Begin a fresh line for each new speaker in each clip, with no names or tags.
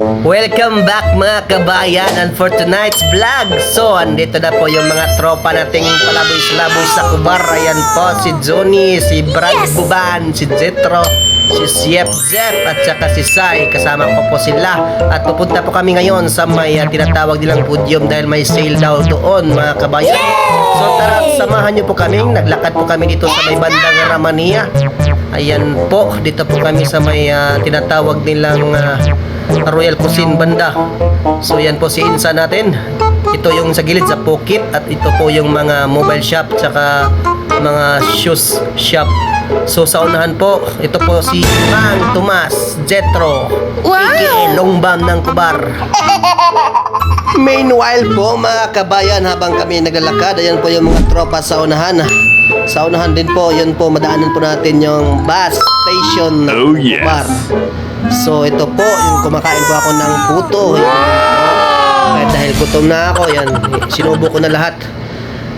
Welcome back mga kabayan, and for tonight's vlog, so andito na po yung mga tropa nating palaboy-laboy sa Kubar. Ayan po si Johnny, si Brad Buban, si Jetro, si Siep Jeff at saka si Sai. Kasama ko po sila at pupunta po kami ngayon sa may tinatawag nilang podium dahil may sale daw doon mga kabayan. So tara, samahan niyo po kami. Naglakad po kami dito sa may bandang Ramania. Ayan po, dito po kami sa may tinatawag nilang Royal Cuisine banda. So yan po si Insa natin. Ito yung sa gilid sa Pukit at ito po yung mga mobile shop tsaka mga shoes shop. So sa unahan po, ito po si Mang Tomas Jetro, aka Longbam ng Kubar. Meanwhile po mga kabayan, habang kami naglalakad, ayan po yung mga tropa sa unahan. Sa unahan din po, yun po, madaanan po natin yung bus station ng Kubar. So ito po, yung kumakain po ako ng puto. Kahit dahil gutom na ako, yan, sinubo ko na lahat.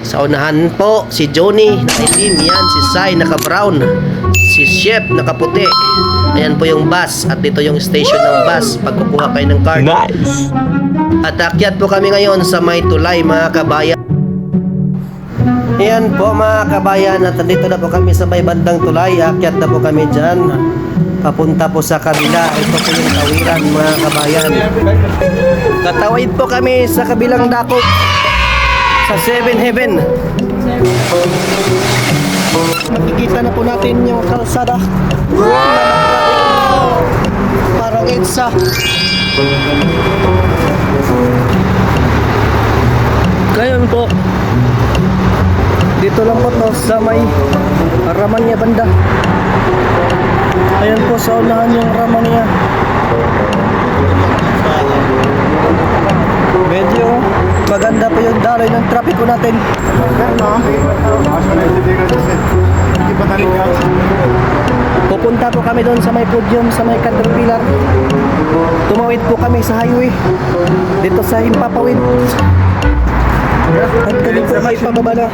Sa unahan po, si Johnny, nakaitim, yan, si Sai, naka-brown, si Chef, nakaputi. Ayan po yung bus, at dito yung station ng bus, pagkukuha kayo ng card.
Nice!
At akyat po kami ngayon sa may tulay mga kabayan. Ayan po mga kabayan, at dito na po kami sa may bandang tulay. Akyat na po kami dyan, papunta po sa kabila. Ito po yung tawiran mga kabayan. Tatawid po kami sa kabilang dako, sa 7 Heaven. Makikita na po natin yung kalsada. Parang EDSA. Ngayon po, dito lang po to sa may Ramania banda. Ayan po sa unahan yung Ramania. Medyo maganda po yung daloy ng trapiko natin. Pupunta po kami doon sa may podium, sa may Caterpillar. Tumawid po kami sa highway dito sa Himpapawid. At kami po may pababa na.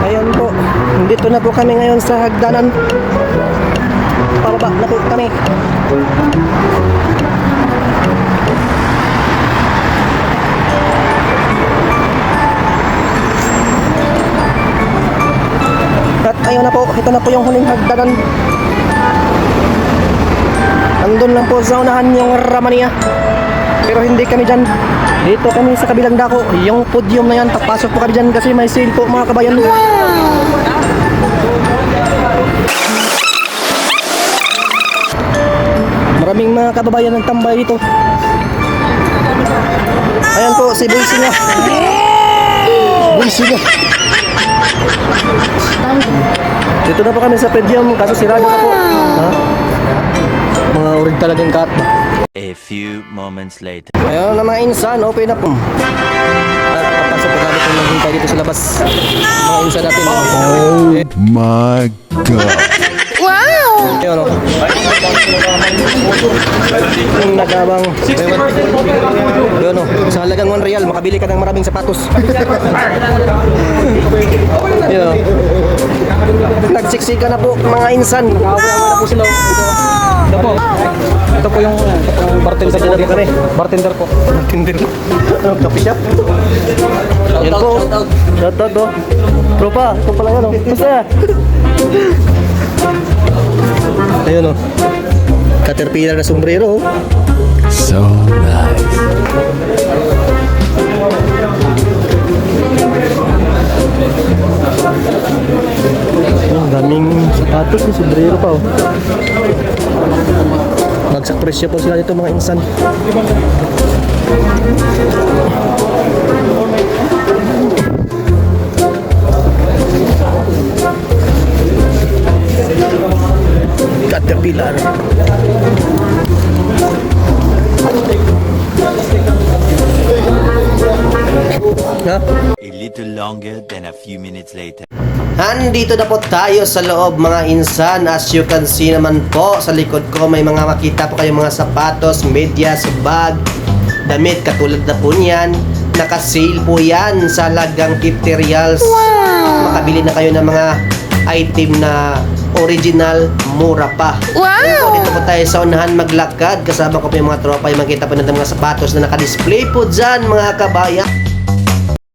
Ayan po, dito na po kami ngayon sa hagdanan. Pababa na po kami. At ayun na po, ito na po yung huling hagdanan. Andun lang po sa unahan yung Ramania. Pero hindi kami dyan. Dito kami sa kabilang dako. Yung podium na yan, papasok po kami dyan kasi may sale po mga kabayan. Maraming mga kababayan ng tambay dito. Ayan po, si Boysi nga. Boysi nga. Dito na po kami sa podium kasi sirado na po. Ha? Mga urig talagang cut.
A few moments later.
Ayun na mga insan, open up. At papasok po kami kung naghintay dito sa labas. Mga insan natin.
Oh my God.
Ayun o. Yung nagabang. Ayun o. Sa halagang 1 real, makabili ka ng maraming sapatos. Ayun o. Nagsiksika na po mga insan. Nakawala na po sila. Ito po. Ito po yung bartender po kami. Bartender po. Bartender. Coffee shop. Yan po. Shoutout po. Tropa, ito pala yan o. Masaya. Ayun o. Caterpillar na sombrero o.
So nice.
Ang daming sapatos ni sombrero pa o. Bagsak presyo po sila dito mga insan. Caterpillar. Ha?
A little longer than a few minutes later.
Andito na po tayo sa loob mga insan. As you can see naman po sa likod ko, may mga makita po kayong mga sapatos, medyas, bag, damit katulad na po niyan. Naka-sale po yan sa halagang 50 reals. Makabili na kayo ng mga item na original, mura pa.
Wow!
Dito po tayo sa unahan maglakad. Kasama ko po yung mga tropa. Yung makita po natin mga sapatos na nakadisplay po dyan mga kabayan.